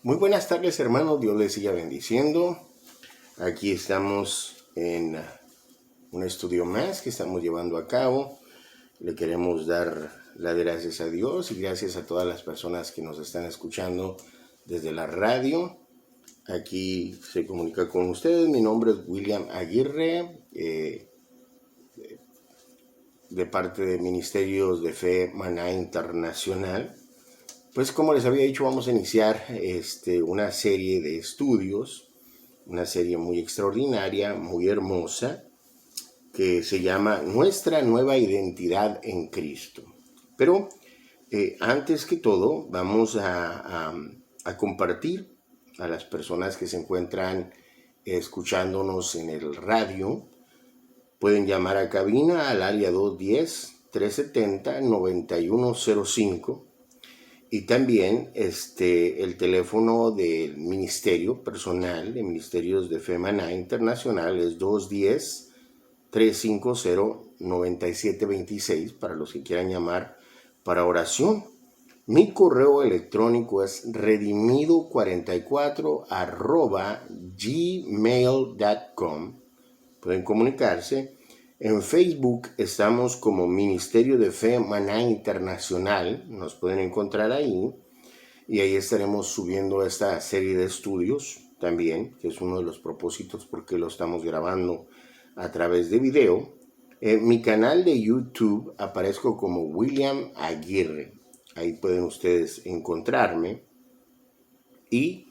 Muy buenas tardes, hermanos. Dios les siga bendiciendo. Aquí estamos en un estudio más que estamos llevando a cabo. Le queremos dar las gracias a Dios y gracias a todas las personas que nos están escuchando desde la radio. Aquí se comunica con ustedes. Mi nombre es William Aguirre, de parte de Ministerios de Fe Maná Internacional. Pues como les había dicho, vamos a iniciar una serie de estudios, una serie muy extraordinaria, muy hermosa, que se llama Nuestra Nueva Identidad en Cristo. Pero antes que todo, vamos a compartir a las personas que se encuentran escuchándonos en el radio. Pueden llamar a cabina al área 210-370-9105. Y también el teléfono del ministerio personal de Ministerios de Fe Maná Internacional es 210-350-9726 para los que quieran llamar para oración. Mi correo electrónico es redimido44@gmail.com. Pueden comunicarse. En Facebook estamos como Ministerio de Fe Maná Internacional, nos pueden encontrar ahí y ahí estaremos subiendo esta serie de estudios también, que es uno de los propósitos porque lo estamos grabando a través de video. En mi canal de YouTube aparezco como William Aguirre, ahí pueden ustedes encontrarme y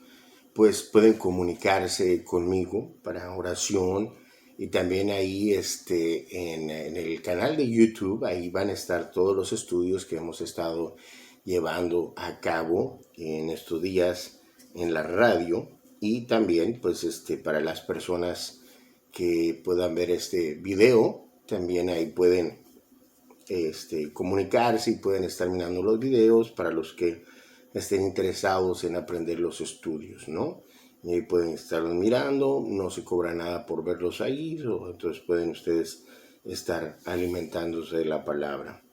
pues pueden comunicarse conmigo para oración. Y también ahí en el canal de YouTube, ahí van a estar todos los estudios que hemos estado llevando a cabo en estos días en la radio. Y también pues para las personas que puedan ver este video, también ahí pueden comunicarse y pueden estar mirando los videos para los que estén interesados en aprender los estudios, ¿no? Y ahí pueden estarlos mirando, no se cobra nada por verlos ahí, entonces pueden ustedes estar alimentándose de la palabra.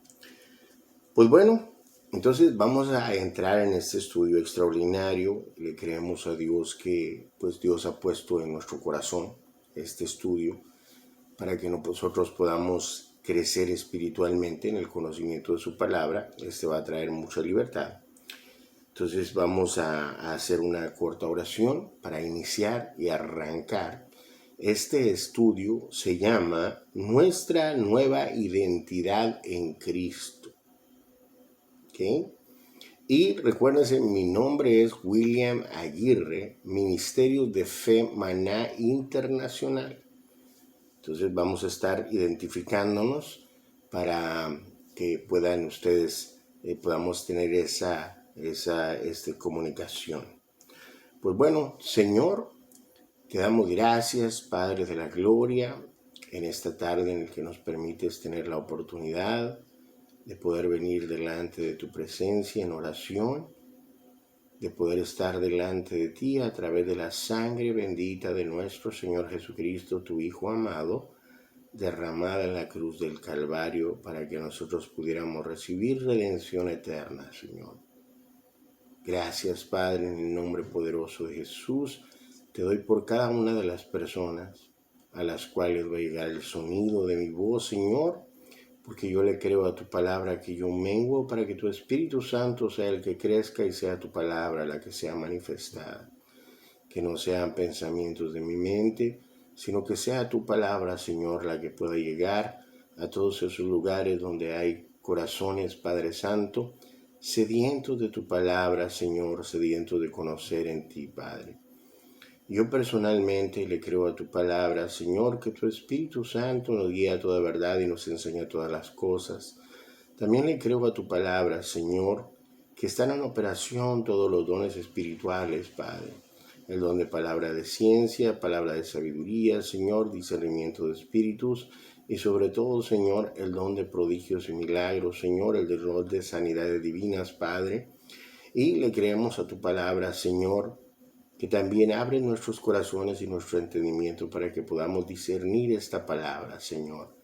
Pues bueno, entonces vamos a entrar en este estudio extraordinario. Le creemos a Dios que pues Dios ha puesto en nuestro corazón este estudio para que nosotros podamos crecer espiritualmente en el conocimiento de su palabra. Va a traer mucha libertad. Entonces vamos a hacer una corta oración para iniciar y arrancar. Este estudio se llama Nuestra Nueva Identidad en Cristo. ¿Okay? Y recuérdense, mi nombre es William Aguirre, Ministerio de Fe Maná Internacional. Entonces vamos a estar identificándonos para que puedan ustedes, podamos tener esa comunicación. Pues bueno, Señor, te damos gracias, Padre de la Gloria, en esta tarde en la que nos permites tener la oportunidad de poder venir delante de tu presencia en oración, de poder estar delante de ti a través de la sangre bendita de nuestro Señor Jesucristo, tu Hijo amado, derramada en la cruz del Calvario para que nosotros pudiéramos recibir redención eterna, Señor. Gracias, Padre, en el nombre poderoso de Jesús. Te doy por cada una de las personas a las cuales va a llegar el sonido de mi voz, Señor, porque yo le creo a tu palabra que yo menguo para que tu Espíritu Santo sea el que crezca y sea tu palabra la que sea manifestada. Que no sean pensamientos de mi mente, sino que sea tu palabra, Señor, la que pueda llegar a todos esos lugares donde hay corazones, Padre Santo, sedientos de tu palabra, Señor, sedientos de conocer en ti, Padre. Yo personalmente le creo a tu palabra, Señor, que tu Espíritu Santo nos guía a toda verdad y nos enseña todas las cosas. También le creo a tu palabra, Señor, que están en operación todos los dones espirituales, Padre. El don de palabra de ciencia, palabra de sabiduría, Señor, discernimiento de espíritus, y sobre todo, Señor, el don de prodigios y milagros, Señor, el don de sanidades divinas, Padre. Y le creemos a tu palabra, Señor, que también abre nuestros corazones y nuestro entendimiento para que podamos discernir esta palabra, Señor.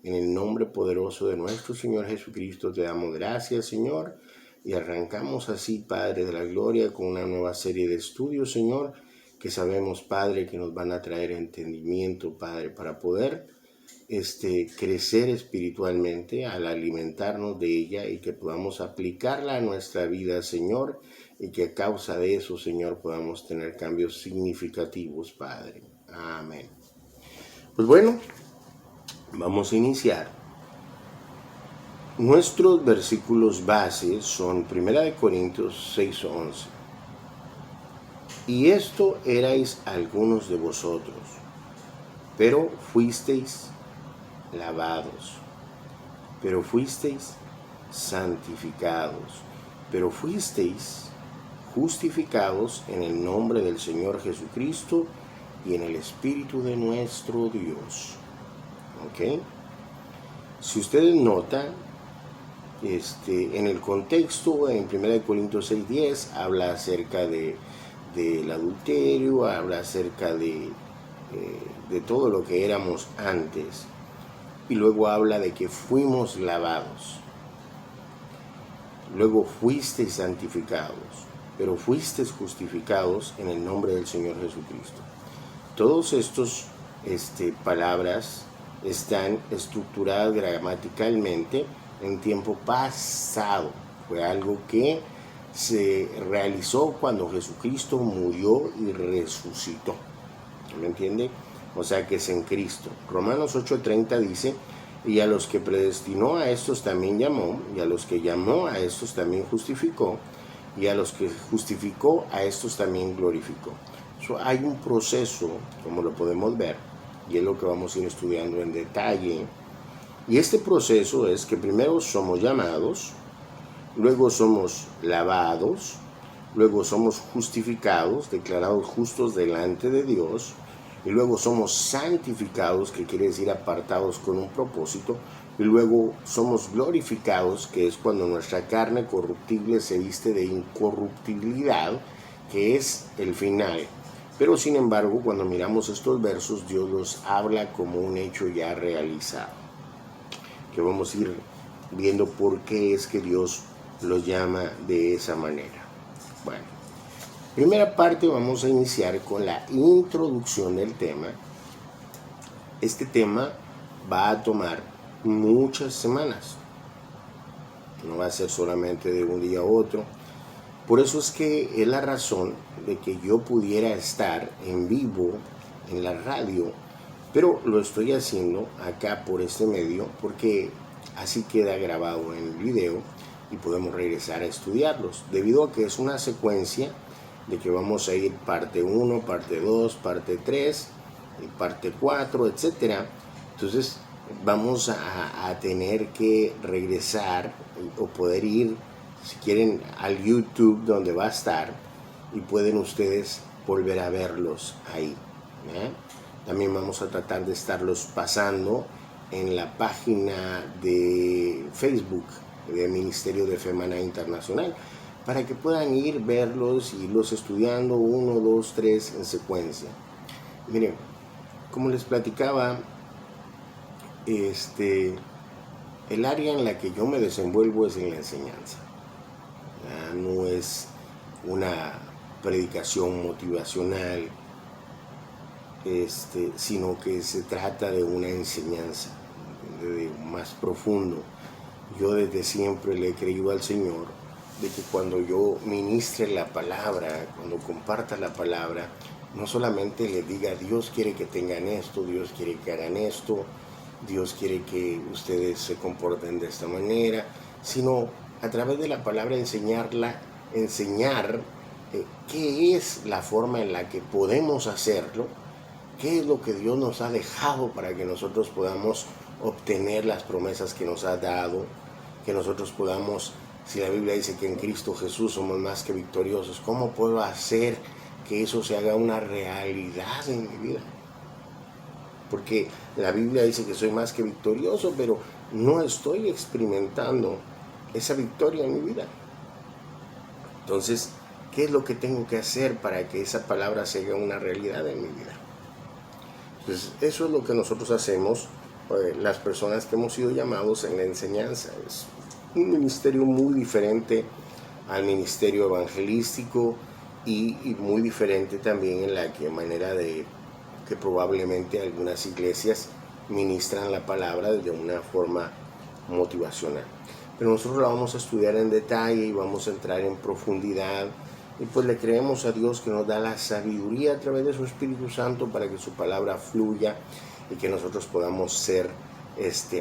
En el nombre poderoso de nuestro Señor Jesucristo te damos gracias, Señor, Y arrancamos así, Padre de la Gloria, con una nueva serie de estudios, Señor, que sabemos, Padre, que nos van a traer entendimiento, Padre, para poder crecer espiritualmente al alimentarnos de ella y que podamos aplicarla a nuestra vida, Señor, y que a causa de eso, Señor, podamos tener cambios significativos, Padre. Amén. Pues bueno, vamos a iniciar. Nuestros versículos base son 1 Corintios 6:11. Y esto erais algunos de vosotros, pero fuisteis lavados, pero fuisteis santificados, pero fuisteis justificados en el nombre del Señor Jesucristo y en el Espíritu de nuestro Dios. ¿Ok? Si ustedes notan, en el contexto, en 1 Corintios 6:10, habla acerca del adulterio, habla acerca de todo lo que éramos antes. Y luego habla de que fuimos lavados. Luego fuisteis santificados, pero fuisteis justificados en el nombre del Señor Jesucristo. Todos estos palabras están estructuradas gramaticalmente en tiempo pasado. Fue algo que se realizó cuando Jesucristo murió y resucitó. ¿Me entiende? O sea que es en Cristo. Romanos 8:30 dice: y a los que predestinó a estos también llamó, y a los que llamó a estos también justificó, y a los que justificó a estos también glorificó. Hay un proceso, como lo podemos ver, y es lo que vamos a ir estudiando en detalle. Y este proceso es que primero somos llamados, luego somos lavados, luego somos justificados, declarados justos delante de Dios, y luego somos santificados, que quiere decir apartados con un propósito, y luego somos glorificados, que es cuando nuestra carne corruptible se viste de incorruptibilidad, que es el final. Pero sin embargo, cuando miramos estos versos, Dios los habla como un hecho ya realizado, que vamos a ir viendo por qué es que Dios los llama de esa manera. Bueno, primera parte, vamos a iniciar con la introducción del tema. Este tema va a tomar muchas semanas, no va a ser solamente de un día a otro. Por eso es que es la razón de que yo pudiera estar en vivo en la radio, pero lo estoy haciendo acá por este medio porque así queda grabado en el video y podemos regresar a estudiarlos, debido a que es una secuencia de que vamos a ir parte 1, parte 2, parte 3, parte 4, etc. Entonces vamos a tener que regresar o poder ir, si quieren, al YouTube donde va a estar, y pueden ustedes volver a verlos ahí. También vamos a tratar de estarlos pasando en la página de Facebook del Ministerio de Fe Maná Internacional, para que puedan ir, verlos y irlos estudiando 1, 2, 3 en secuencia. Miren, como les platicaba, el área en la que yo me desenvuelvo es en la enseñanza. No es una predicación motivacional, sino que se trata de una enseñanza de más profundo. Yo desde siempre le he creído al Señor de que cuando yo ministre la palabra, cuando comparta la palabra, no solamente les diga Dios quiere que tengan esto, Dios quiere que hagan esto, Dios quiere que ustedes se comporten de esta manera, sino a través de la palabra enseñar qué es la forma en la que podemos hacerlo, qué es lo que Dios nos ha dejado para que nosotros podamos obtener las promesas que nos ha dado, que nosotros podamos, si la Biblia dice que en Cristo Jesús somos más que victoriosos, ¿cómo puedo hacer que eso se haga una realidad en mi vida? Porque la Biblia dice que soy más que victorioso, pero no estoy experimentando esa victoria en mi vida. Entonces, ¿qué es lo que tengo que hacer para que esa palabra se haga una realidad en mi vida? Pues eso es lo que nosotros hacemos, las personas que hemos sido llamados en la enseñanza. Es un ministerio muy diferente al ministerio evangelístico y muy diferente también en la manera de que probablemente algunas iglesias ministran la palabra de una forma motivacional. Pero nosotros la vamos a estudiar en detalle y vamos a entrar en profundidad y pues le creemos a Dios que nos da la sabiduría a través de su Espíritu Santo para que su palabra fluya y que nosotros podamos ser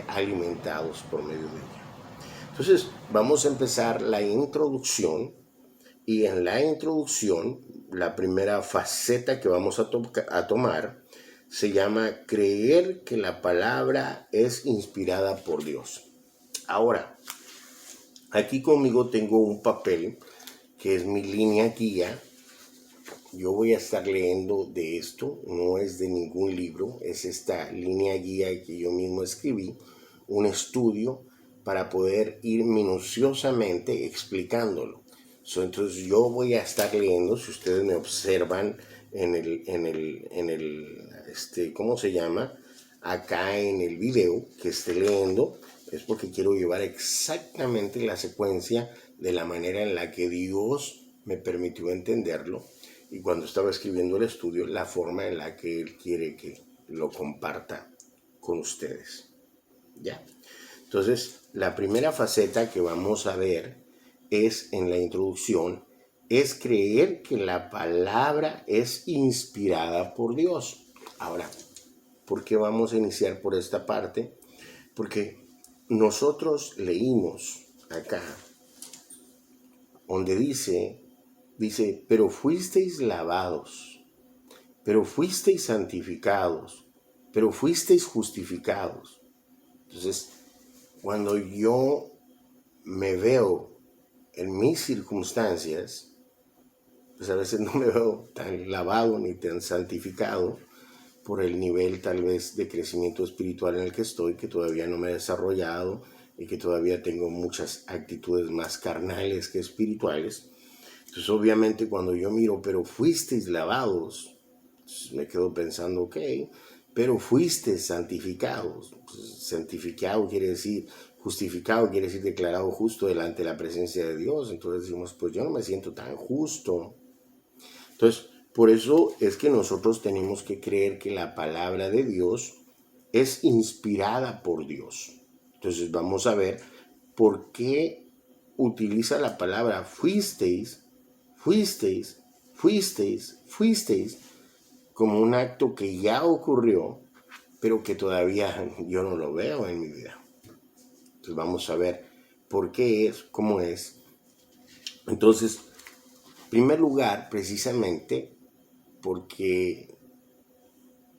alimentados por medio de ella. Entonces vamos a empezar la introducción y en la introducción la primera faceta que vamos a tomar se llama creer que la palabra es inspirada por Dios. Ahora, aquí conmigo tengo un papel que es mi línea guía. Yo voy a estar leyendo de esto, no es de ningún libro, es esta línea guía que yo mismo escribí, un estudio para poder ir minuciosamente explicándolo. Entonces yo voy a estar leyendo, si ustedes me observan ¿cómo se llama? Acá en el video que esté leyendo, es porque quiero llevar exactamente la secuencia de la manera en la que Dios me permitió entenderlo y cuando estaba escribiendo el estudio, la forma en la que Él quiere que lo comparta con ustedes. ¿Ya? Entonces, la primera faceta que vamos a ver es en la introducción, es creer que la palabra es inspirada por Dios. Ahora, ¿por qué vamos a iniciar por esta parte? Porque nosotros leímos acá, donde dice, pero fuisteis lavados, pero fuisteis santificados, pero fuisteis justificados. Entonces, cuando yo me veo en mis circunstancias, pues a veces no me veo tan lavado ni tan santificado por el nivel tal vez de crecimiento espiritual en el que estoy, que todavía no me he desarrollado y que todavía tengo muchas actitudes más carnales que espirituales. Entonces obviamente cuando yo miro, pero fuisteis lavados, me quedo pensando, ok, pero fuisteis santificados. Santificado quiere decir, justificado quiere decir declarado justo delante de la presencia de Dios. Entonces decimos, pues yo no me siento tan justo. Entonces, por eso es que nosotros tenemos que creer que la palabra de Dios es inspirada por Dios. Entonces vamos a ver por qué utiliza la palabra fuisteis, fuisteis, fuisteis, fuisteis como un acto que ya ocurrió, pero que todavía yo no lo veo en mi vida. Entonces vamos a ver por qué es, cómo es. Entonces, en primer lugar, precisamente porque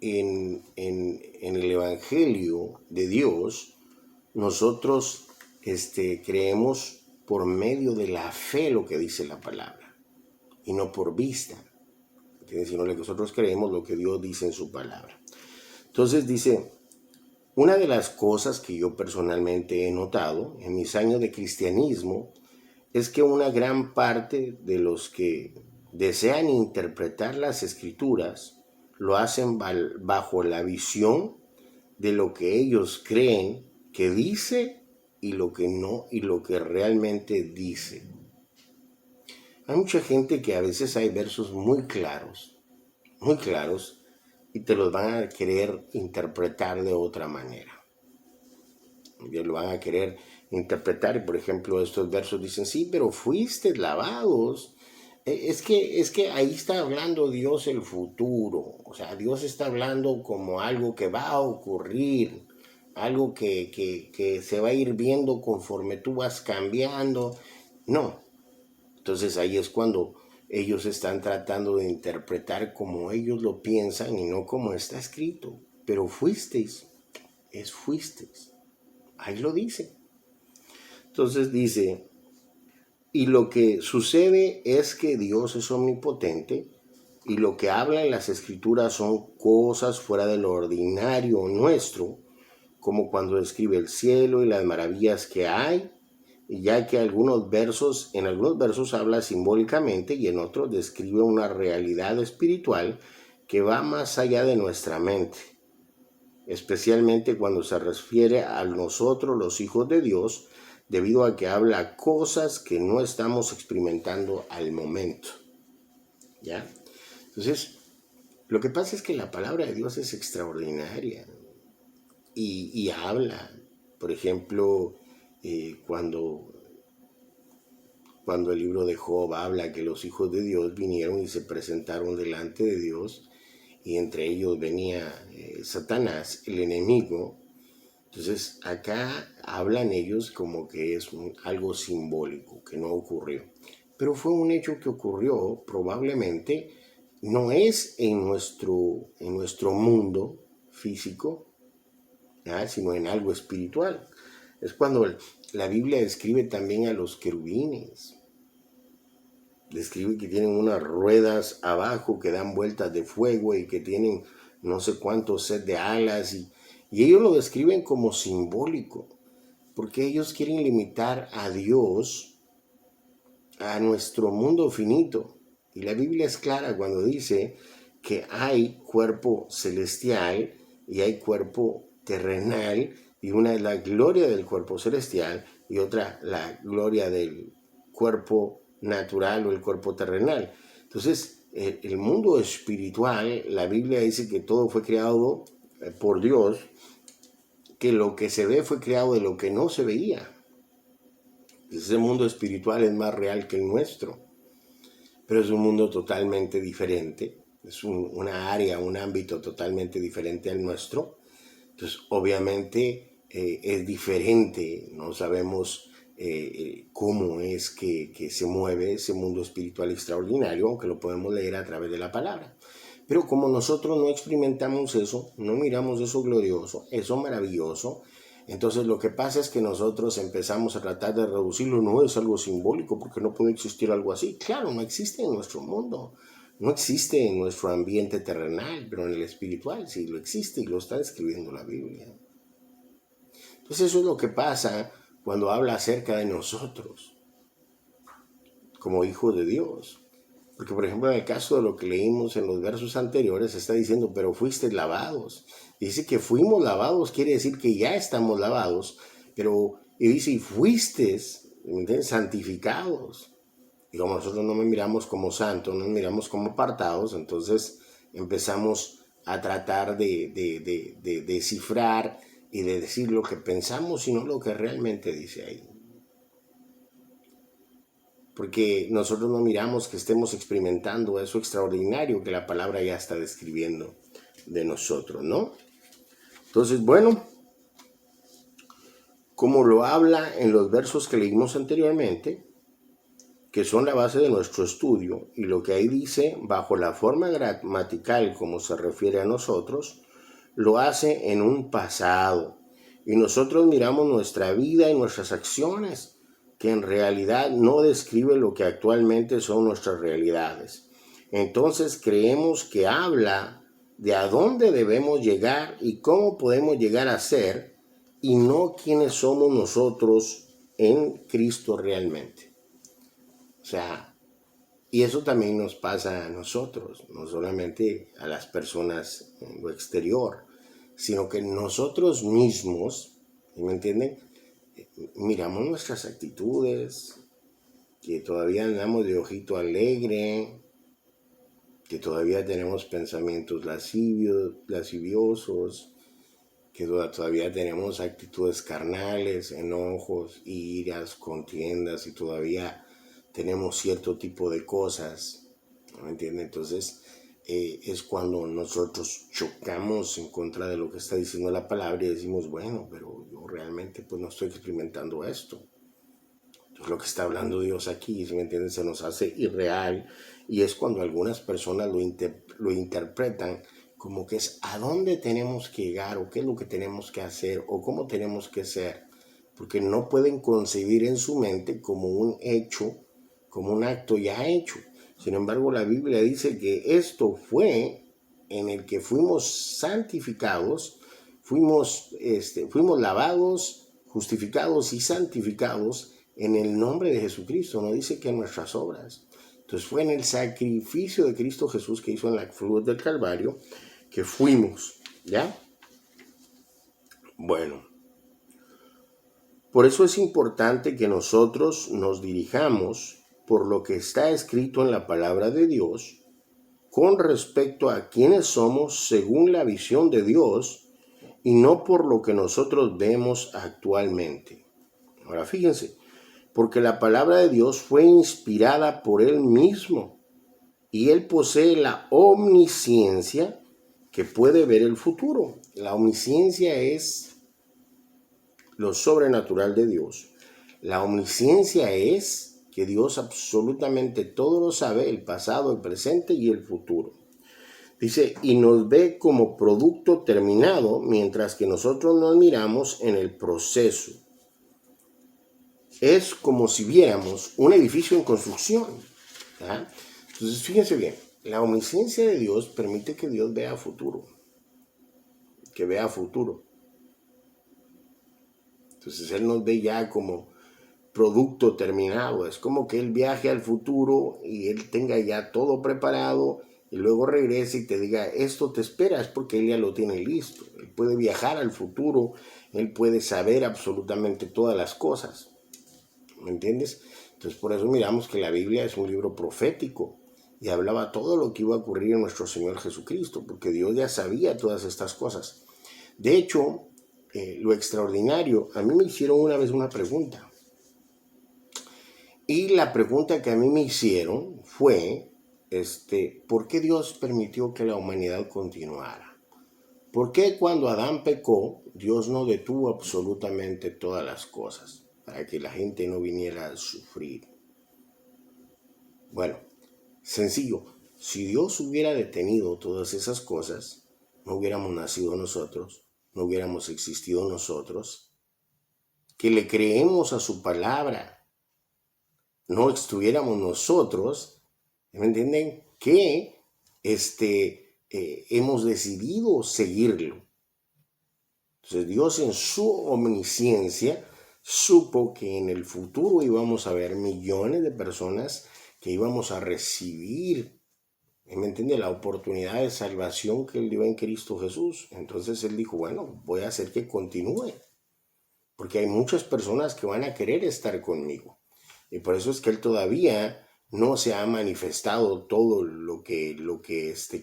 en el Evangelio de Dios nosotros creemos por medio de la fe lo que dice la palabra y no por vista, sino que nosotros creemos lo que Dios dice en su palabra. Entonces dice, una de las cosas que yo personalmente he notado en mis años de cristianismo es que una gran parte de los que desean interpretar las escrituras lo hacen bajo la visión de lo que ellos creen que dice y lo que no, y lo que realmente dice. Hay mucha gente que a veces hay versos muy claros, y te los van a querer interpretar de otra manera. Y lo van a querer interpretar, y por ejemplo estos versos dicen, sí, pero fuiste lavados. Es que ahí está hablando Dios el futuro, o sea, Dios está hablando como algo que va a ocurrir, algo que se va a ir viendo conforme tú vas cambiando. No, entonces ahí es cuando ellos están tratando de interpretar como ellos lo piensan y no como está escrito. Pero fuisteis, fuisteis. Ahí lo dice. Entonces dice, y lo que sucede es que Dios es omnipotente y lo que habla en las escrituras son cosas fuera de lo ordinario nuestro, como cuando describe el cielo y las maravillas que hay, y ya que en algunos versos habla simbólicamente y en otros describe una realidad espiritual que va más allá de nuestra mente, especialmente cuando se refiere a nosotros los hijos de Dios, debido a que habla cosas que no estamos experimentando al momento, ¿ya? Entonces, lo que pasa es que la palabra de Dios es extraordinaria y habla. Por ejemplo, cuando el libro de Job habla que los hijos de Dios vinieron y se presentaron delante de Dios, y entre ellos venía Satanás, el enemigo. Entonces acá hablan ellos como que es algo simbólico, que no ocurrió. Pero fue un hecho que ocurrió, probablemente no es en nuestro mundo físico, ¿ya? Sino en algo espiritual. Es cuando la Biblia describe también a los querubines. Describe que tienen unas ruedas abajo que dan vueltas de fuego y que tienen no sé cuántos set de alas, y ellos lo describen como simbólico, porque ellos quieren limitar a Dios a nuestro mundo finito. Y la Biblia es clara cuando dice que hay cuerpo celestial y hay cuerpo terrenal, y una es la gloria del cuerpo celestial y otra la gloria del cuerpo natural o el cuerpo terrenal. Entonces, el mundo espiritual, la Biblia dice que todo fue creado por Dios, que lo que se ve fue creado de lo que no se veía. Ese mundo espiritual es más real que el nuestro, pero es un mundo totalmente diferente, es una área, un ámbito totalmente diferente al nuestro. Entonces, obviamente es diferente, no sabemos cómo es que se mueve ese mundo espiritual extraordinario, aunque lo podemos leer a través de la palabra. Pero como nosotros no experimentamos eso, no miramos eso glorioso, eso maravilloso, entonces lo que pasa es que nosotros empezamos a tratar de reducirlo. No es algo simbólico, porque no puede existir algo así. Claro, no existe en nuestro mundo, no existe en nuestro ambiente terrenal, pero en el espiritual sí lo existe, y lo está describiendo la Biblia. Entonces eso es lo que pasa cuando habla acerca de nosotros como hijos de Dios. Porque, por ejemplo, en el caso de lo que leímos en los versos anteriores, está diciendo, pero fuisteis lavados. Dice que fuimos lavados, quiere decir que ya estamos lavados, y dice, y fuisteis santificados. Y como nosotros no nos miramos como santos, nos miramos como apartados, entonces empezamos a tratar de descifrar y de decir lo que pensamos y no lo que realmente dice ahí. Porque nosotros no miramos que estemos experimentando eso extraordinario que la palabra ya está describiendo de nosotros, ¿no? Entonces, bueno, como lo habla en los versos que leímos anteriormente, que son la base de nuestro estudio, y lo que ahí dice, bajo la forma gramatical como se refiere a nosotros, lo hace en un pasado. Y nosotros miramos nuestra vida y nuestras acciones, que en realidad no describe lo que actualmente son nuestras realidades. Entonces creemos que habla de a dónde debemos llegar y cómo podemos llegar a ser, y no quiénes somos nosotros en Cristo realmente. O sea, y eso también nos pasa a nosotros, no solamente a las personas en lo exterior, sino que nosotros mismos, ¿me entienden? Miramos nuestras actitudes, que todavía andamos de ojito alegre, que todavía tenemos pensamientos lasciviosos, que todavía tenemos actitudes carnales, enojos, iras, contiendas, y todavía tenemos cierto tipo de cosas, ¿me entienden? Entonces es cuando nosotros chocamos en contra de lo que está diciendo la palabra y decimos, bueno, pero yo realmente pues no estoy experimentando esto. Entonces lo que está hablando Dios aquí, ¿sí me entienden? Se nos hace irreal, y es cuando algunas personas lo interpretan como que es a dónde tenemos que llegar, o qué es lo que tenemos que hacer, o cómo tenemos que ser, porque no pueden concebir en su mente como un hecho, como un acto ya hecho. Sin embargo, la Biblia dice que esto fue en el que fuimos santificados, fuimos lavados, justificados y santificados en el nombre de Jesucristo. No dice que en nuestras obras. Entonces fue en el sacrificio de Cristo Jesús que hizo en la cruz del Calvario que fuimos, ¿ya? Bueno, Por eso es importante que nosotros nos dirijamos por lo que está escrito en la palabra de Dios con respecto a quiénes somos según la visión de Dios y no por lo que nosotros vemos actualmente. Ahora fíjense, porque la palabra de Dios fue inspirada por Él mismo y Él posee la omnisciencia que puede ver el futuro. La omnisciencia es lo sobrenatural de Dios. La omnisciencia es que Dios absolutamente todo lo sabe, el pasado, el presente y el futuro. Dice, y nos ve como producto terminado, mientras que nosotros nos miramos en el proceso. Es como si viéramos un edificio en construcción. ¿Ah? Entonces, fíjense bien, la omnisciencia de Dios permite que Dios vea futuro. Que vea futuro. Entonces, Él nos ve ya como producto terminado. Es como que Él viaje al futuro y Él tenga ya todo preparado y luego regrese y te diga, esto te espera, es porque Él ya lo tiene listo. Él puede viajar al futuro, Él puede saber absolutamente todas las cosas. ¿Me entiendes? Entonces por eso miramos que la Biblia es un libro profético y hablaba todo lo que iba a ocurrir en nuestro Señor Jesucristo, porque Dios ya sabía todas estas cosas. De hecho, lo extraordinario, a mí me hicieron una vez una pregunta. Y la pregunta que a mí me hicieron fue, ¿por qué Dios permitió que la humanidad continuara? ¿Por qué cuando Adán pecó, Dios no detuvo absolutamente todas las cosas para que la gente no viniera a sufrir? Bueno, sencillo, si Dios hubiera detenido todas esas cosas, no hubiéramos nacido nosotros, no hubiéramos existido nosotros, que le creemos a su palabra, no estuviéramos nosotros, ¿me entienden? Que hemos decidido seguirlo. Entonces Dios en su omnisciencia supo que en el futuro íbamos a ver millones de personas que íbamos a recibir, ¿me entiende? La oportunidad de salvación que Él dio en Cristo Jesús. Entonces Él dijo, bueno, voy a hacer que continúe, porque hay muchas personas que van a querer estar conmigo. Y por eso es que Él todavía no se ha manifestado todo lo que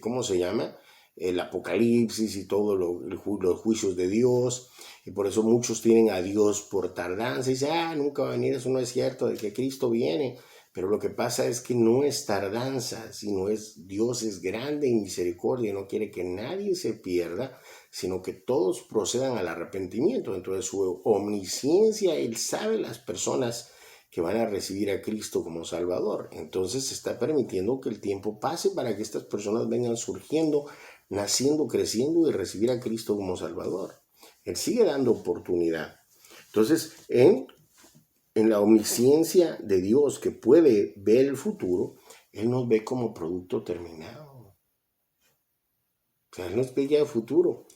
¿cómo se llama? El Apocalipsis y todos los juicios de Dios. Y por eso muchos tienen a Dios por tardanza y dicen, nunca va a venir, eso no es cierto, de que Cristo viene. Pero lo que pasa es que no es tardanza, sino Dios es grande en misericordia y no quiere que nadie se pierda, sino que todos procedan al arrepentimiento. Entonces su omnisciencia, Él sabe las personas que van a recibir a Cristo como Salvador. Entonces se está permitiendo que el tiempo pase para que estas personas vengan surgiendo, naciendo, creciendo y recibir a Cristo como Salvador. Él sigue dando oportunidad. Entonces, en la omnisciencia de Dios que puede ver el futuro, Él nos ve como producto terminado. O sea, Él nos ve ya el futuro.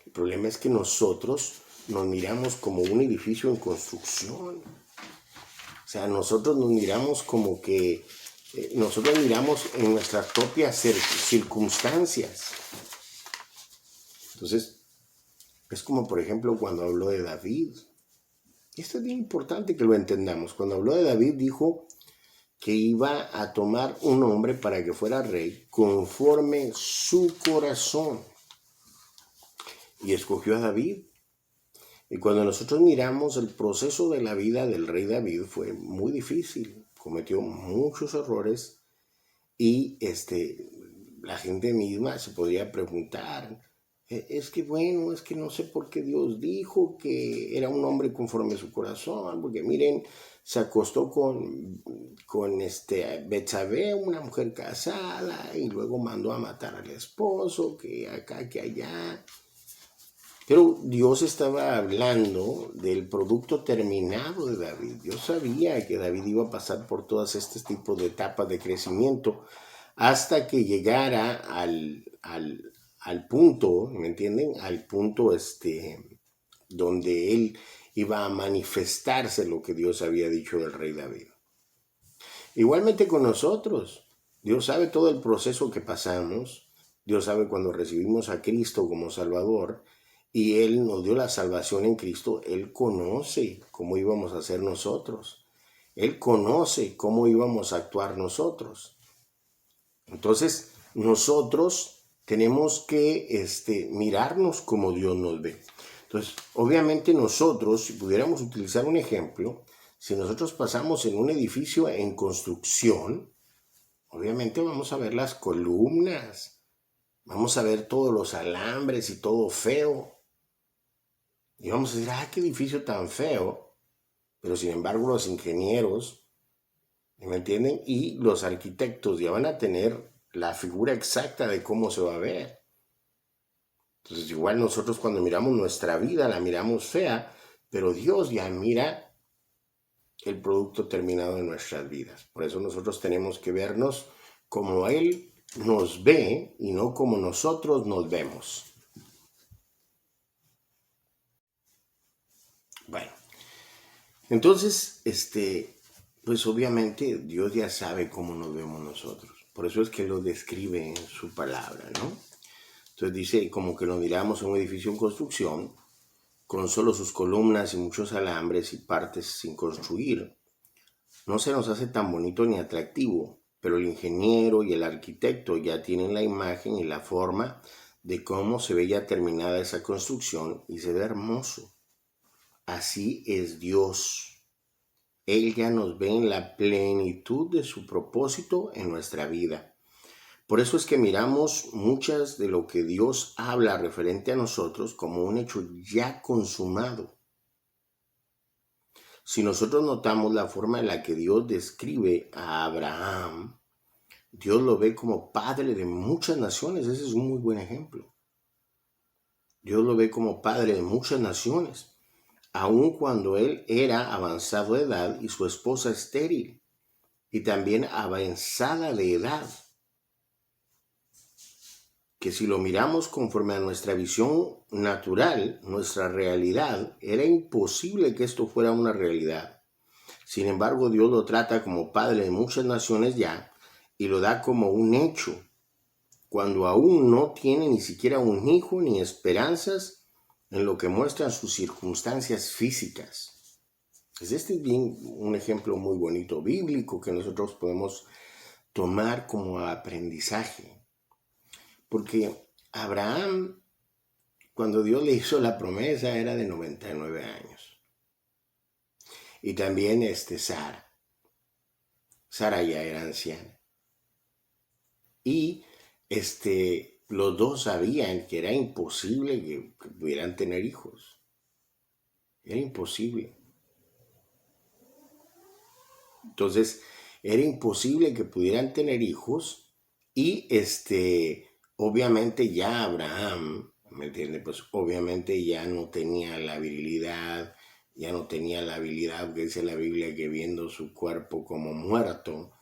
El problema es que nosotros nos miramos como un edificio en construcción. O sea, nosotros nos miramos como que, nosotros miramos en nuestras propias circunstancias. Entonces, es como por ejemplo cuando habló de David. Esto es bien importante que lo entendamos. Cuando habló de David dijo que iba a tomar un hombre para que fuera rey conforme su corazón. Y escogió a David. Y cuando nosotros miramos el proceso de la vida del rey David fue muy difícil, cometió muchos errores y la gente misma se podría preguntar, es que bueno, es que no sé por qué Dios dijo que era un hombre conforme a su corazón, porque miren, se acostó con Betsabé, una mujer casada, y luego mandó a matar al esposo, que acá, que allá. Pero Dios estaba hablando del producto terminado de David. Dios sabía que David iba a pasar por todas este tipo de etapas de crecimiento hasta que llegara al punto, ¿me entienden? Al punto donde él iba a manifestarse lo que Dios había dicho del rey David. Igualmente con nosotros. Dios sabe todo el proceso que pasamos. Dios sabe cuando recibimos a Cristo como Salvador. y Él nos dio la salvación en Cristo, Él conoce cómo íbamos a ser nosotros. Él conoce cómo íbamos a actuar nosotros. Entonces, nosotros tenemos que mirarnos como Dios nos ve. Entonces, obviamente nosotros, si pudiéramos utilizar un ejemplo, si nosotros pasamos en un edificio en construcción, obviamente vamos a ver las columnas, vamos a ver todos los alambres y todo feo. Y vamos a decir, qué edificio tan feo. Pero sin embargo los ingenieros, ¿me entienden? Y los arquitectos ya van a tener la figura exacta de cómo se va a ver. Entonces igual nosotros cuando miramos nuestra vida la miramos fea, pero Dios ya mira el producto terminado de nuestras vidas. Por eso nosotros tenemos que vernos como Él nos ve y no como nosotros nos vemos. Bueno, entonces, pues obviamente Dios ya sabe cómo nos vemos nosotros. Por eso es que lo describe en su palabra, ¿no? Entonces dice, como que nos miramos en un edificio en construcción, con solo sus columnas y muchos alambres y partes sin construir. No se nos hace tan bonito ni atractivo, pero el ingeniero y el arquitecto ya tienen la imagen y la forma de cómo se ve ya terminada esa construcción y se ve hermoso. Así es Dios. Él ya nos ve en la plenitud de su propósito en nuestra vida. Por eso es que miramos muchas de lo que Dios habla referente a nosotros como un hecho ya consumado. Si nosotros notamos la forma en la que Dios describe a Abraham, Dios lo ve como padre de muchas naciones. Ese es un muy buen ejemplo. Dios lo ve como padre de muchas naciones, aun cuando él era avanzado de edad y su esposa estéril, y también avanzada de edad. Que si lo miramos conforme a nuestra visión natural, nuestra realidad, era imposible que esto fuera una realidad. Sin embargo, Dios lo trata como padre de muchas naciones ya y lo da como un hecho, cuando aún no tiene ni siquiera un hijo ni esperanzas en lo que muestran sus circunstancias físicas. Pues este es bien un ejemplo muy bonito bíblico que nosotros podemos tomar como aprendizaje. Porque Abraham, cuando Dios le hizo la promesa, era de 99 años. Y también Sara. Sara ya era anciana. Y los dos sabían que era imposible que pudieran tener hijos. Era imposible. Entonces, era imposible que pudieran tener hijos y obviamente ya Abraham, ¿me entiendes? Pues obviamente ya no tenía la virilidad, ya no tenía la habilidad que dice la Biblia que viendo su cuerpo como muerto.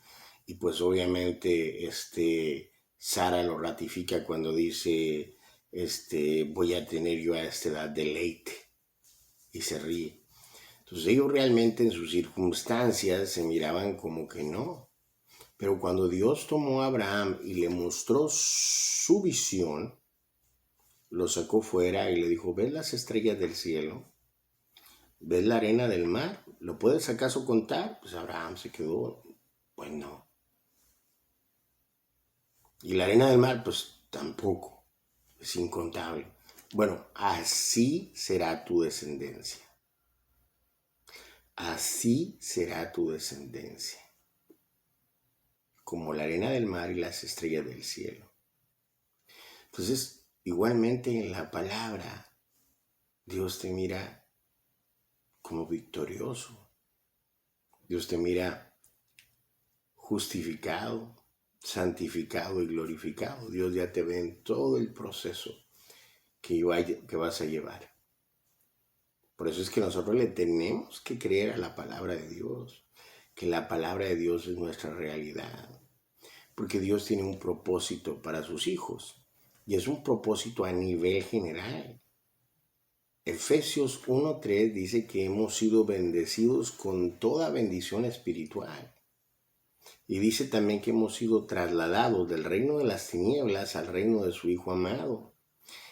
Y pues obviamente Sara lo ratifica cuando dice, voy a tener yo a esta edad deleite. Y se ríe. Entonces ellos realmente en sus circunstancias se miraban como que no. Pero cuando Dios tomó a Abraham y le mostró su visión, lo sacó fuera y le dijo, ¿ves las estrellas del cielo? ¿Ves la arena del mar? ¿Lo puedes acaso contar? Pues Abraham se quedó, pues no. Y la arena del mar, pues tampoco, es incontable. Bueno, así será tu descendencia. Así será tu descendencia. Como la arena del mar y las estrellas del cielo. Entonces, igualmente en la palabra, Dios te mira como victorioso. Dios te mira justificado, santificado y glorificado. Dios ya te ve en todo el proceso que vas a llevar. Por eso es que nosotros le tenemos que creer a la palabra de Dios, que la palabra de Dios es nuestra realidad. Porque Dios tiene un propósito para sus hijos. Y es un propósito a nivel general. Efesios 1:3 dice que hemos sido bendecidos con toda bendición espiritual. Y dice también que hemos sido trasladados del reino de las tinieblas al reino de su Hijo amado.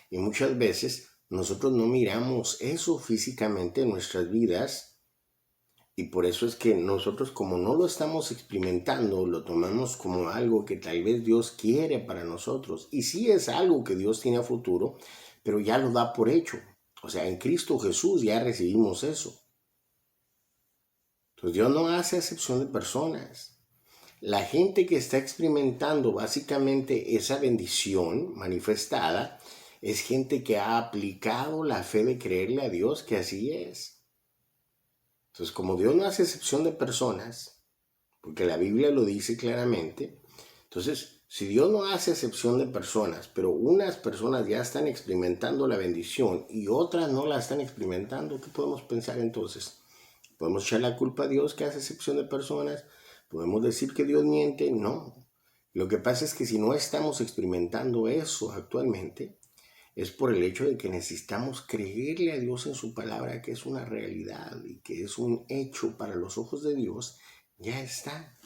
Y muchas veces nosotros no miramos eso físicamente en nuestras vidas y por eso es que nosotros como no lo estamos experimentando, lo tomamos como algo que tal vez Dios quiere para nosotros. Y sí es algo que Dios tiene a futuro, pero ya lo da por hecho. O sea, en Cristo Jesús ya recibimos eso. Entonces Dios no hace excepción de personas. La gente que está experimentando básicamente esa bendición manifestada es gente que ha aplicado la fe de creerle a Dios que así es. Entonces, como Dios no hace excepción de personas, porque la Biblia lo dice claramente, entonces, si Dios no hace excepción de personas, pero unas personas ya están experimentando la bendición y otras no la están experimentando, ¿qué podemos pensar entonces? ¿Podemos echar la culpa a Dios que hace excepción de personas? ¿Podemos decir que Dios miente? No. Lo que pasa es que si no estamos experimentando eso actualmente, es por el hecho de que necesitamos creerle a Dios en su palabra, que es una realidad y que es un hecho para los ojos de Dios. Ya está.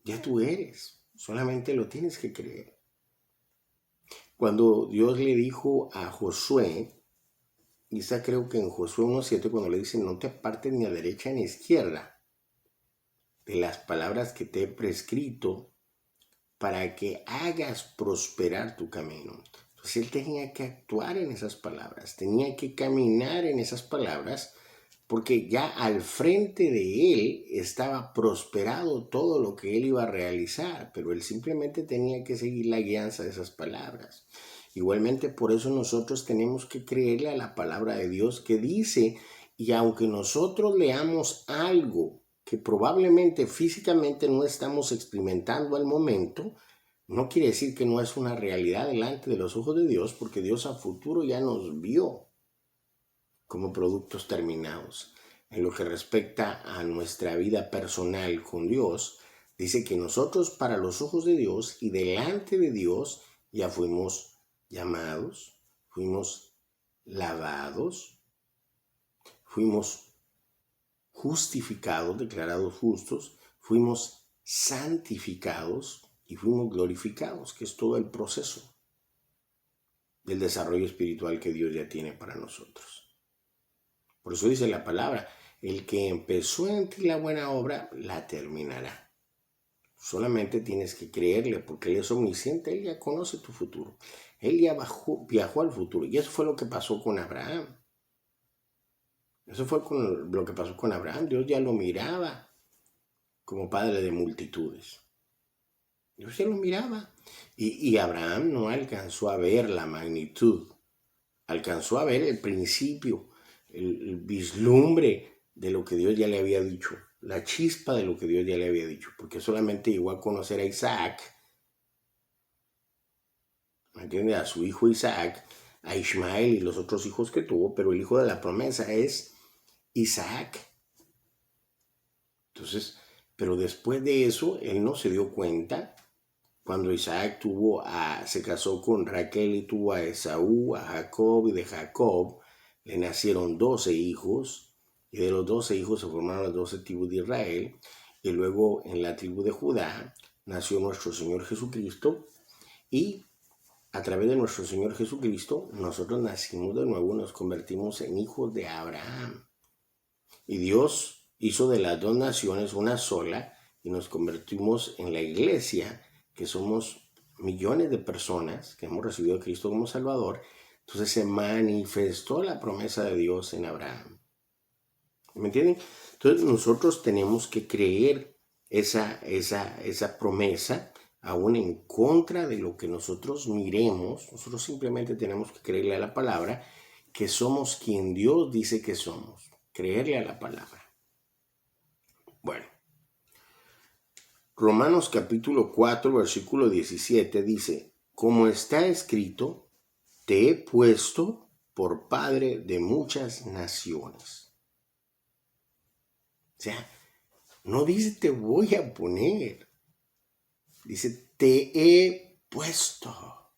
Ya tú eres. Solamente lo tienes que creer. Cuando Dios le dijo a Josué, quizá creo que en Josué 1:7, cuando le dice, no te apartes ni a derecha ni a izquierda de las palabras que te he prescrito para que hagas prosperar tu camino. Entonces él tenía que actuar en esas palabras, tenía que caminar en esas palabras, porque ya al frente de él estaba prosperado todo lo que él iba a realizar, pero él simplemente tenía que seguir la guianza de esas palabras. Igualmente por eso nosotros tenemos que creerle a la palabra de Dios que dice, y aunque nosotros leamos algo que probablemente físicamente no estamos experimentando al momento, no quiere decir que no es una realidad delante de los ojos de Dios, porque Dios a futuro ya nos vio como productos terminados. En lo que respecta a nuestra vida personal con Dios, dice que nosotros para los ojos de Dios y delante de Dios ya fuimos llamados, fuimos lavados, fuimos justificados, declarados justos, fuimos santificados y fuimos glorificados, que es todo el proceso del desarrollo espiritual que Dios ya tiene para nosotros. Por eso dice la palabra, el que empezó en ti la buena obra, la terminará. Solamente tienes que creerle, porque Él es omnisciente, Él ya conoce tu futuro. Él ya viajó al futuro. Y eso fue lo que pasó con Abraham. Eso fue lo que pasó con Abraham. Dios ya lo miraba como padre de multitudes. Dios ya lo miraba. Y Abraham no alcanzó a ver la magnitud. Alcanzó a ver el principio, el vislumbre de lo que Dios ya le había dicho, la chispa de lo que Dios ya le había dicho, porque solamente llegó a conocer a Isaac, ¿me entiendes? A su hijo Isaac, a Ismael y los otros hijos que tuvo, pero el hijo de la promesa es Isaac. Entonces, pero después de eso, él no se dio cuenta. Cuando Isaac se casó con Raquel y tuvo a Esaú, a Jacob, y de Jacob le nacieron 12 hijos, y de los 12 hijos se formaron las 12 tribus de Israel, y luego en la tribu de Judá nació nuestro Señor Jesucristo, y a través de nuestro Señor Jesucristo nosotros nacimos de nuevo, nos convertimos en hijos de Abraham. Y Dios hizo de las dos naciones una sola, y nos convertimos en la iglesia, que somos millones de personas que hemos recibido a Cristo como Salvador. Entonces se manifestó la promesa de Dios en Abraham. ¿Me entienden? Entonces nosotros tenemos que creer esa promesa, aún en contra de lo que nosotros miremos. Nosotros simplemente tenemos que creerle a la palabra que somos quien Dios dice que somos. Creerle a la palabra. Bueno. Romanos capítulo 4, versículo 17 dice, como está escrito, te he puesto por padre de muchas naciones. O sea, no dice te voy a poner, dice te he puesto.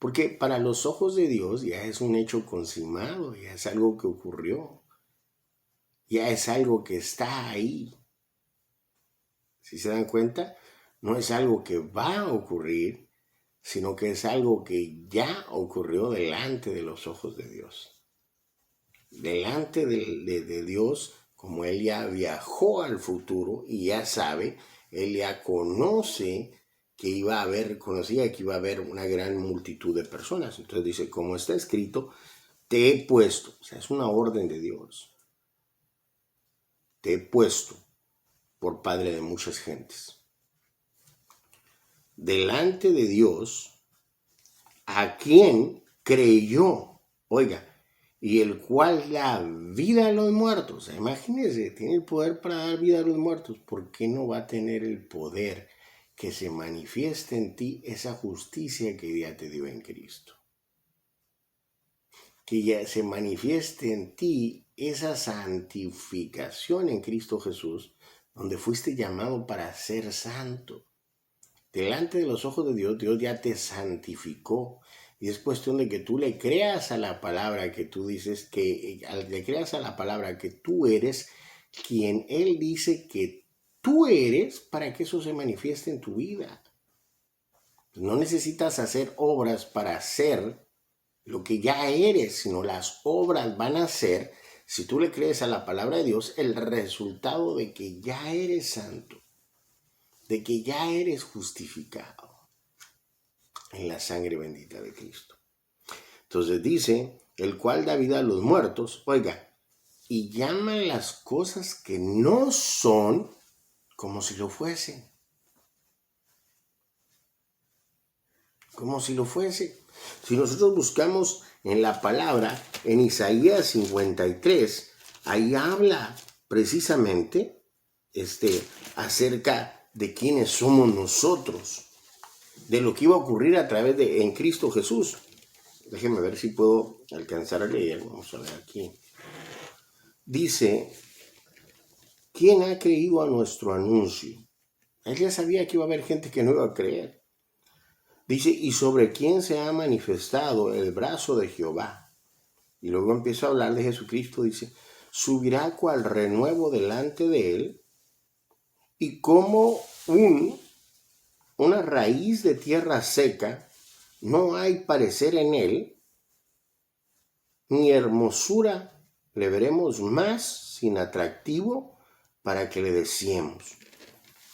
Porque para los ojos de Dios ya es un hecho consumado, ya es algo que ocurrió, ya es algo que está ahí. Si se dan cuenta, no es algo que va a ocurrir, sino que es algo que ya ocurrió delante de los ojos de Dios. Delante de Dios, como Él ya viajó al futuro y ya sabe, Él ya conoce que conocía que iba a haber una gran multitud de personas. Entonces dice, como está escrito, te he puesto, o sea, es una orden de Dios. Te he puesto por padre de muchas gentes. Delante de Dios, a quien creyó, oiga, y el cual da vida a los muertos. O sea, imagínense, tiene el poder para dar vida a los muertos. ¿Por qué no va a tener el poder que se manifieste en ti esa justicia que ya te dio en Cristo? Que ya se manifieste en ti esa santificación en Cristo Jesús, donde fuiste llamado para ser santo. Delante de los ojos de Dios, Dios ya te santificó. Y es cuestión de que tú le creas a la palabra que tú dices, le creas a la palabra que tú eres quien Él dice que tú eres para que eso se manifieste en tu vida. No necesitas hacer obras para ser lo que ya eres, sino las obras van a ser, si tú le crees a la palabra de Dios, el resultado de que ya eres santo, de que ya eres justificado en la sangre bendita de Cristo. Entonces dice, el cual da vida a los muertos, oiga, y llama las cosas que no son como si lo fuesen. Como si lo fuese. Si nosotros buscamos en la palabra, en Isaías 53, ahí habla precisamente acerca de quiénes somos nosotros, de lo que iba a ocurrir en Cristo Jesús. Déjenme ver si puedo alcanzar a leer. Vamos a ver aquí. Dice, ¿quién ha creído a nuestro anuncio? Él ya sabía que iba a haber gente que no iba a creer. Dice, ¿y sobre quién se ha manifestado el brazo de Jehová? Y luego empieza a hablar de Jesucristo. Dice, subirá cual renuevo delante de él, y como una raíz de tierra seca, no hay parecer en él, ni hermosura le veremos más sin atractivo para que le deseemos.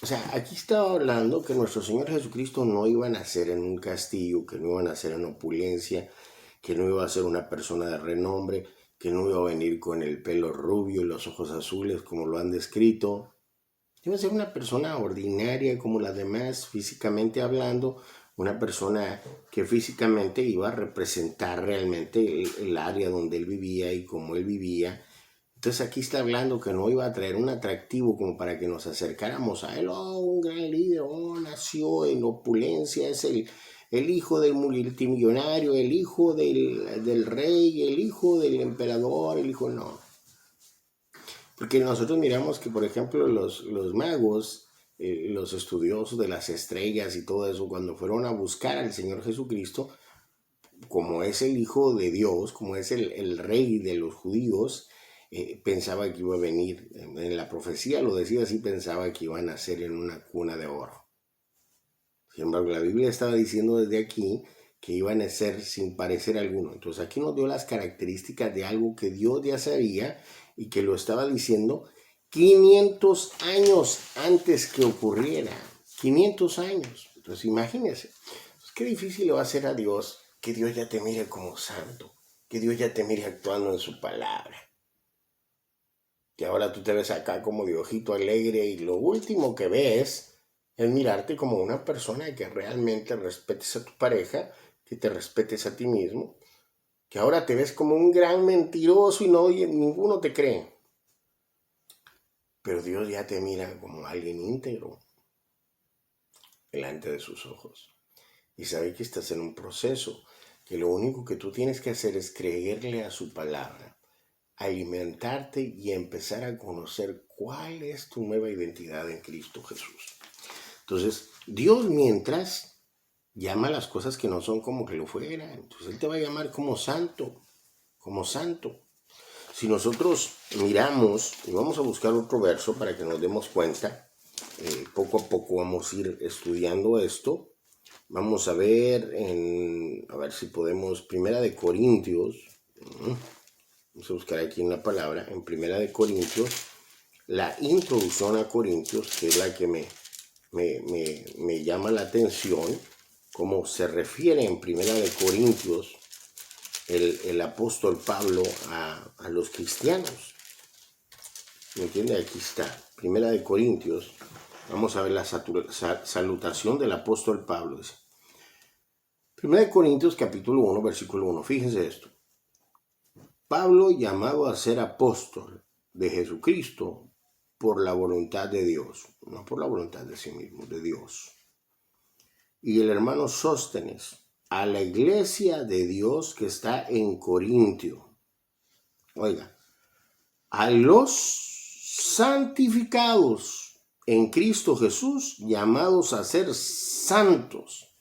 O sea, aquí estaba hablando que nuestro Señor Jesucristo no iba a nacer en un castillo, que no iba a nacer en opulencia, que no iba a ser una persona de renombre, que no iba a venir con el pelo rubio y los ojos azules como lo han descrito. Iba a ser una persona ordinaria como las demás, físicamente hablando, una persona que físicamente iba a representar realmente el área donde él vivía y cómo él vivía. Entonces aquí está hablando que no iba a traer un atractivo como para que nos acercáramos a él. Oh, un gran líder, nació en opulencia, es el hijo del multimillonario, el hijo del rey, el hijo del emperador, el hijo no. Porque nosotros miramos que, por ejemplo, los magos, los estudiosos de las estrellas y todo eso, cuando fueron a buscar al Señor Jesucristo, como es el Hijo de Dios, como es el rey de los judíos, pensaba que iba a venir, en la profecía lo decía así, pensaba que iba a nacer en una cuna de oro. Sin embargo, la Biblia estaba diciendo desde aquí que iba a nacer sin parecer alguno. Entonces aquí nos dio las características de algo que Dios ya sabía y que lo estaba diciendo 500 años antes que ocurriera. 500 años. Entonces imagínense, pues, qué difícil le va a ser a Dios que Dios ya te mire como santo, que Dios ya te mire actuando en su palabra. Que ahora tú te ves acá como de ojito alegre y lo último que ves es mirarte como una persona que realmente respetes a tu pareja, que te respetes a ti mismo, que ahora te ves como un gran mentiroso y ninguno te cree. Pero Dios ya te mira como alguien íntegro delante de sus ojos. Y sabe que estás en un proceso, que lo único que tú tienes que hacer es creerle a su palabra, alimentarte y empezar a conocer cuál es tu nueva identidad en Cristo Jesús. Entonces, Dios mientras llama las cosas que no son como que lo fueran. Entonces Él te va a llamar como santo, como santo. Si nosotros miramos, y vamos a buscar otro verso para que nos demos cuenta, poco a poco vamos a ir estudiando esto. Vamos a ver a ver si podemos, Primera de Corintios, vamos a buscar aquí en la palabra, en Primera de Corintios, la introducción a Corintios, que es la que me llama la atención, cómo se refiere en Primera de Corintios el apóstol Pablo a los cristianos. ¿Me entiende? Aquí está, Primera de Corintios. Vamos a ver la salutación del apóstol Pablo. Dice, Primera de Corintios capítulo 1, versículo 1. Fíjense esto. Pablo, llamado a ser apóstol de Jesucristo por la voluntad de Dios, no por la voluntad de sí mismo, de Dios. Y el hermano Sóstenes, a la iglesia de Dios que está en Corintio. Oiga, a los santificados en Cristo Jesús, llamados a ser santos.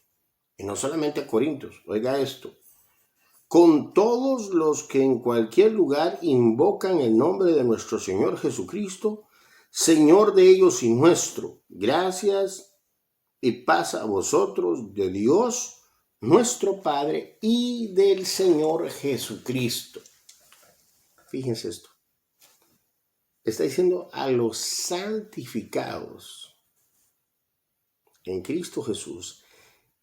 Y no solamente a Corintios, oiga esto. Con todos los que en cualquier lugar invocan el nombre de nuestro Señor Jesucristo, Señor de ellos y nuestro. Gracias y paz a vosotros de Dios, nuestro Padre, y del Señor Jesucristo. Fíjense esto. Está diciendo a los santificados en Cristo Jesús,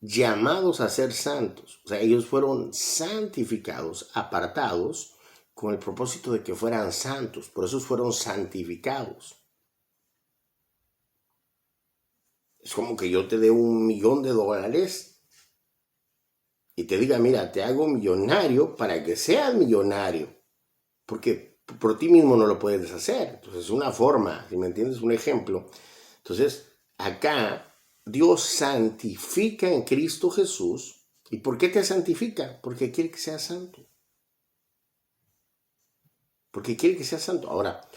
llamados a ser santos. O sea, ellos fueron santificados, apartados, con el propósito de que fueran santos. Por eso fueron santificados. Es como que yo te dé $1,000,000 y te diga, mira, te hago millonario para que seas millonario. Porque por ti mismo no lo puedes hacer. Entonces es una forma, si me entiendes, un ejemplo. Entonces, acá Dios santifica en Cristo Jesús. ¿Y por qué te santifica? Porque quiere que seas santo. Porque quiere que seas santo. Ahora,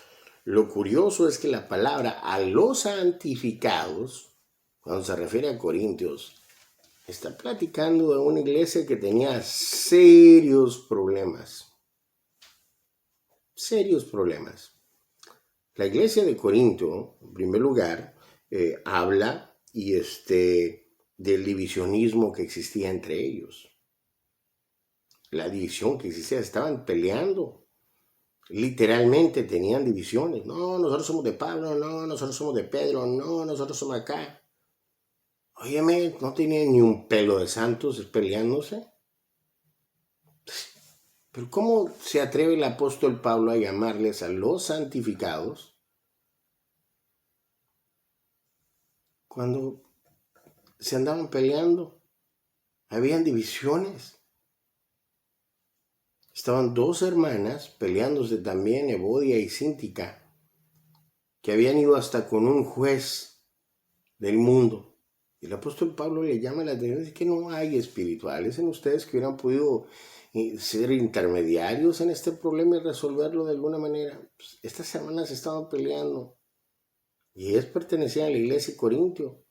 lo curioso es que la palabra a los santificados, cuando se refiere a Corintios, está platicando de una iglesia que tenía serios problemas. Serios problemas. La iglesia de Corinto, en primer lugar, habla del divisionismo que existía entre ellos. La división que existía, estaban peleando. Literalmente tenían divisiones. No, nosotros somos de Pablo, no, nosotros somos de Pedro, no, nosotros somos acá. Óyeme, no tenían ni un pelo de santos peleándose. Pero ¿cómo se atreve el apóstol Pablo a llamarles a los santificados cuando se andaban peleando? Habían divisiones. Estaban dos hermanas peleándose también, Evodia y Síntica, que habían ido hasta con un juez del mundo. Y el apóstol Pablo le llama la atención, dice que no hay espirituales en ustedes que hubieran podido ser intermediarios en este problema y resolverlo de alguna manera. Pues estas hermanas estaban peleando y ellas pertenecían a la iglesia de Corintio.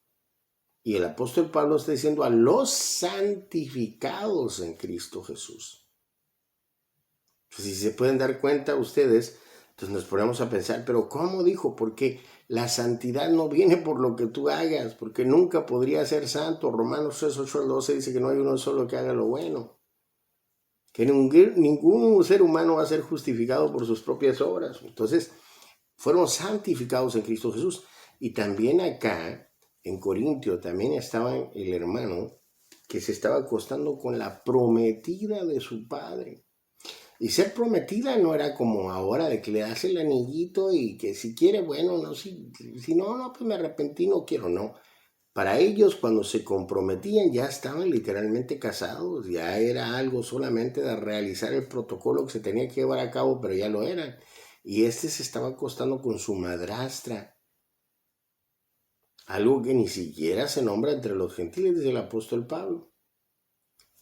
Y el apóstol Pablo está diciendo a los santificados en Cristo Jesús. Pues si se pueden dar cuenta ustedes, entonces nos ponemos a pensar, pero ¿cómo dijo? Porque la santidad no viene por lo que tú hagas, porque nunca podría ser santo. Romanos 3, 8 al 12 dice que no hay uno solo que haga lo bueno. Que ningún ser humano va a ser justificado por sus propias obras. Entonces, fueron santificados en Cristo Jesús. Y también acá, en Corintio, también estaba el hermano que se estaba acostando con la prometida de su padre. Y ser prometida no era como ahora de que le das el anillito y que si quiere, bueno, no, si no, pues me arrepentí, no quiero, no. Para ellos cuando se comprometían ya estaban literalmente casados, ya era algo solamente de realizar el protocolo que se tenía que llevar a cabo, pero ya lo eran. Y se estaba acostando con su madrastra. Algo que ni siquiera se nombra entre los gentiles, dice el apóstol Pablo.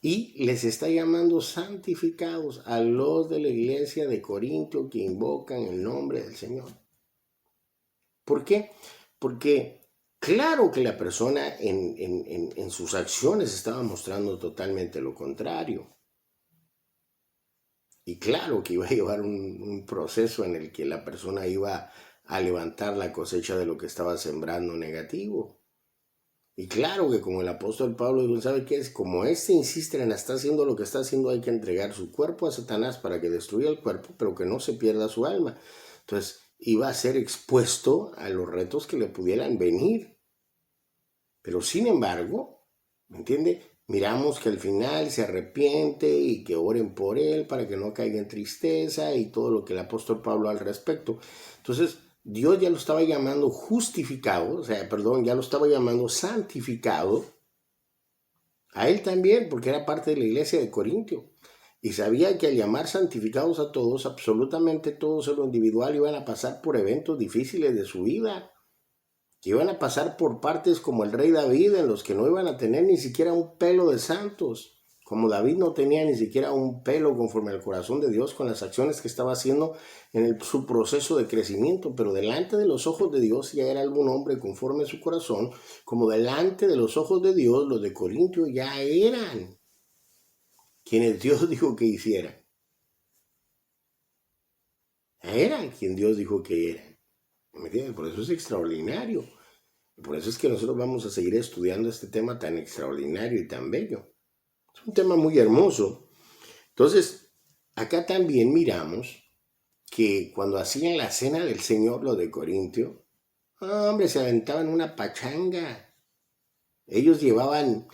Y les está llamando santificados a los de la iglesia de Corinto que invocan el nombre del Señor. ¿Por qué? Porque claro que la persona en sus acciones estaba mostrando totalmente lo contrario. Y claro que iba a llevar un proceso en el que la persona iba a levantar la cosecha de lo que estaba sembrando negativo. Y claro que como el apóstol Pablo dijo, ¿sabe qué es? Como insiste en estar haciendo lo que está haciendo, hay que entregar su cuerpo a Satanás para que destruya el cuerpo, pero que no se pierda su alma. Entonces iba a ser expuesto a los retos que le pudieran venir. Pero sin embargo, ¿me entiende? Miramos que al final se arrepiente y que oren por él para que no caiga en tristeza y todo lo que el apóstol Pablo al respecto. Entonces, Dios ya lo estaba llamando justificado, ya lo estaba llamando santificado. A él también, porque era parte de la iglesia de Corintio. Y sabía que al llamar santificados a todos, absolutamente todos en lo individual iban a pasar por eventos difíciles de su vida. Que iban a pasar por partes como el rey David, en los que no iban a tener ni siquiera un pelo de santos. Como David no tenía ni siquiera un pelo conforme al corazón de Dios con las acciones que estaba haciendo en su proceso de crecimiento, pero delante de los ojos de Dios ya era algún hombre conforme a su corazón, como delante de los ojos de Dios los de Corintio ya eran quienes Dios dijo que hicieran. Eran quien Dios dijo que eran. ¿Me entiendes? Por eso es extraordinario. Por eso es que nosotros vamos a seguir estudiando este tema tan extraordinario y tan bello. Es un tema muy hermoso. Entonces, acá también miramos que cuando hacían la cena del Señor, los de Corintio, hombre, se aventaban una pachanga. Ellos llevaban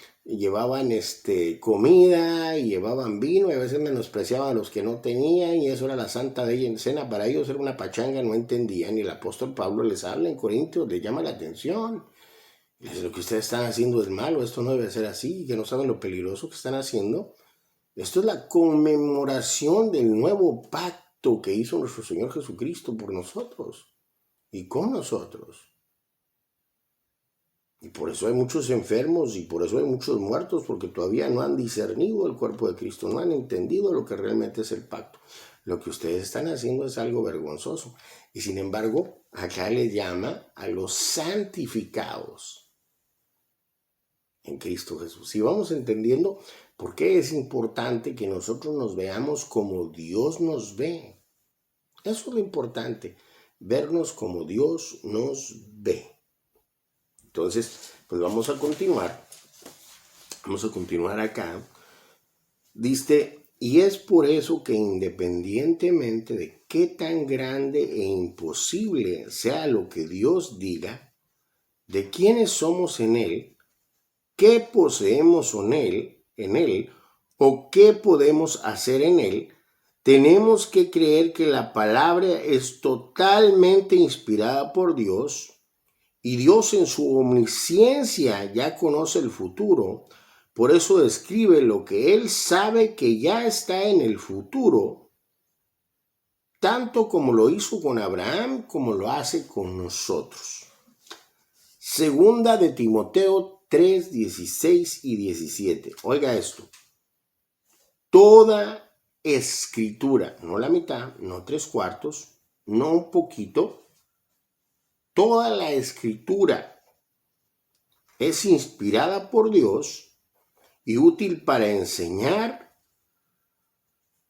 comida y llevaban vino y a veces menospreciaban a los que no tenían y eso era la santa de cena. Para ellos era una pachanga, no entendían y el apóstol Pablo les habla en Corintios, les llama la atención. Les dice, lo que ustedes están haciendo es malo, esto no debe ser así, que no saben lo peligroso que están haciendo. Esto es la conmemoración del nuevo pacto que hizo nuestro Señor Jesucristo por nosotros y con nosotros. Y por eso hay muchos enfermos y por eso hay muchos muertos, porque todavía no han discernido el cuerpo de Cristo, no han entendido lo que realmente es el pacto. Lo que ustedes están haciendo es algo vergonzoso. Y sin embargo, acá le llama a los santificados en Cristo Jesús. Y vamos entendiendo por qué es importante que nosotros nos veamos como Dios nos ve. Eso es lo importante, vernos como Dios nos ve. Entonces, pues vamos a continuar acá. Dice, y es por eso que independientemente de qué tan grande e imposible sea lo que Dios diga, de quiénes somos en Él, qué poseemos en Él, o qué podemos hacer en Él, tenemos que creer que la palabra es totalmente inspirada por Dios. Y Dios en su omnisciencia ya conoce el futuro, por eso describe lo que Él sabe que ya está en el futuro, tanto como lo hizo con Abraham, como lo hace con nosotros. Segunda de Timoteo 3, 16 y 17. Oiga esto. Toda escritura, no la mitad, no 3/4, no un poquito, toda la escritura es inspirada por Dios y útil para enseñar,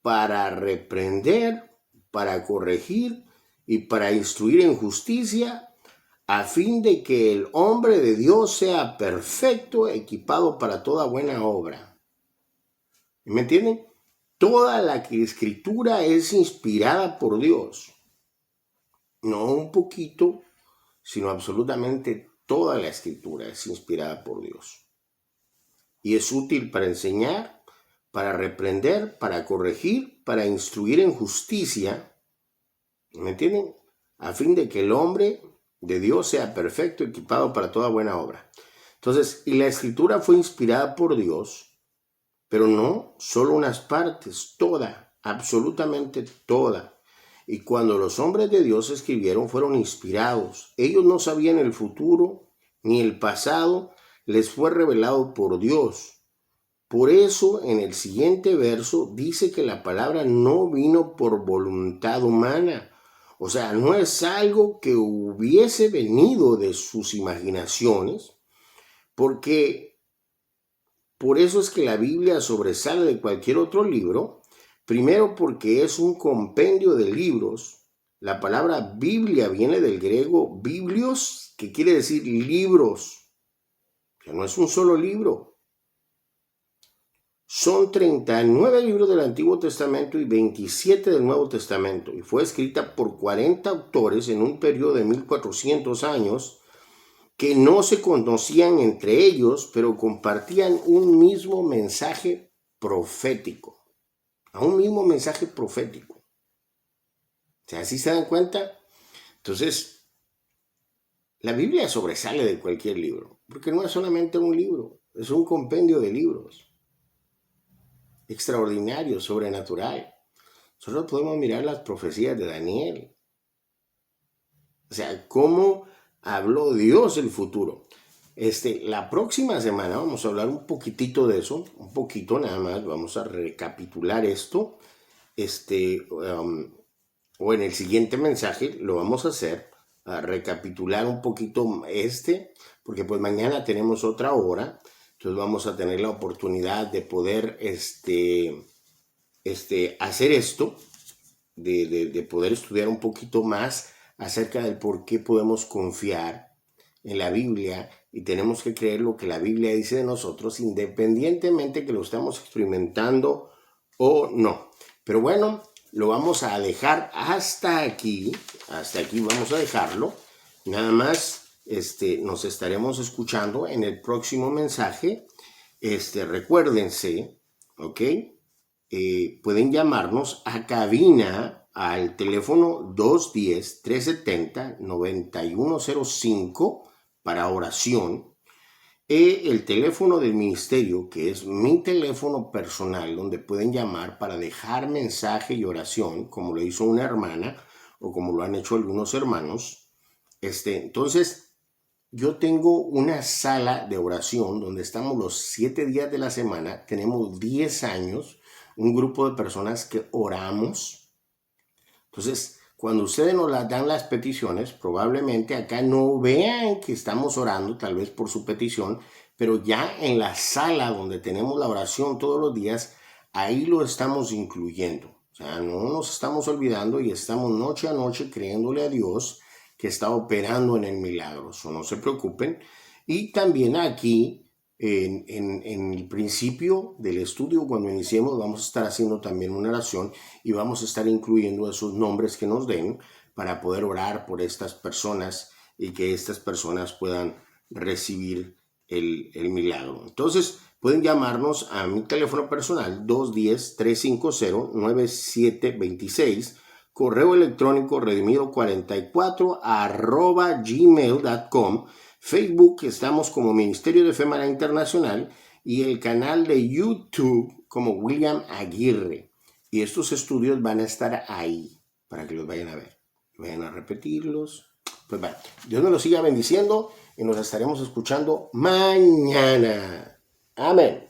para reprender, para corregir y para instruir en justicia, a fin de que el hombre de Dios sea perfecto, equipado para toda buena obra. ¿Me entienden? Toda la escritura es inspirada por Dios. No un poquito, sino absolutamente toda la escritura es inspirada por Dios. Y es útil para enseñar, para reprender, para corregir, para instruir en justicia. ¿Me entienden? A fin de que el hombre de Dios sea perfecto, equipado para toda buena obra. Entonces, y la escritura fue inspirada por Dios, pero no solo unas partes, toda, absolutamente toda. Y cuando los hombres de Dios escribieron, fueron inspirados. Ellos no sabían el futuro ni el pasado, les fue revelado por Dios. Por eso, en el siguiente verso, dice que la palabra no vino por voluntad humana. O sea, no es algo que hubiese venido de sus imaginaciones, porque por eso es que la Biblia sobresale de cualquier otro libro. Primero porque es un compendio de libros. La palabra Biblia viene del griego biblios, que quiere decir libros. O sea, no es un solo libro. Son 39 libros del Antiguo Testamento y 27 del Nuevo Testamento. Y fue escrita por 40 autores en un periodo de 1400 años que no se conocían entre ellos, pero compartían un mismo mensaje profético. A un mismo mensaje profético. O sea, ¿sí se dan cuenta? Entonces, la Biblia sobresale de cualquier libro, porque no es solamente un libro, es un compendio de libros. Extraordinario, sobrenatural. Nosotros podemos mirar las profecías de Daniel. O sea, cómo habló Dios el futuro. La próxima semana vamos a hablar un poquitito de eso, un poquito nada más, vamos a recapitular esto, o en el siguiente mensaje lo vamos a hacer, a recapitular un poquito porque pues mañana tenemos otra hora, entonces vamos a tener la oportunidad de poder, hacer esto, de poder estudiar un poquito más acerca del por qué podemos confiar en la Biblia y tenemos que creer lo que la Biblia dice de nosotros, independientemente que lo estamos experimentando o no. Pero bueno, lo vamos a dejar hasta aquí vamos a dejarlo. Nada más, nos estaremos escuchando en el próximo mensaje. Recuérdense, ¿ok? Pueden llamarnos a cabina al teléfono 210-370-9105 para oración. El teléfono del ministerio, que es mi teléfono personal, donde pueden llamar para dejar mensaje y oración, como lo hizo una hermana o como lo han hecho algunos hermanos. Entonces, yo tengo una sala de oración donde estamos los 7 días de la semana. Tenemos 10 años, un grupo de personas que oramos. Entonces, cuando ustedes nos dan las peticiones, probablemente acá no vean que estamos orando, tal vez por su petición, pero ya en la sala donde tenemos la oración todos los días, ahí lo estamos incluyendo. O sea, no nos estamos olvidando y estamos noche a noche creyéndole a Dios que está operando en el milagro. So, no se preocupen. Y también aquí, en el principio del estudio, cuando iniciemos, vamos a estar haciendo también una oración y vamos a estar incluyendo esos nombres que nos den para poder orar por estas personas y que estas personas puedan recibir el milagro. Entonces, pueden llamarnos a mi teléfono personal 210-350-9726, correo electrónico redimido44@gmail.com. Facebook estamos como Ministerio de Fe Maná Internacional y el canal de YouTube como William Aguirre. Y estos estudios van a estar ahí para que los vayan a ver, vayan a repetirlos. Pues bueno, Dios nos los siga bendiciendo y nos estaremos escuchando mañana. Amén.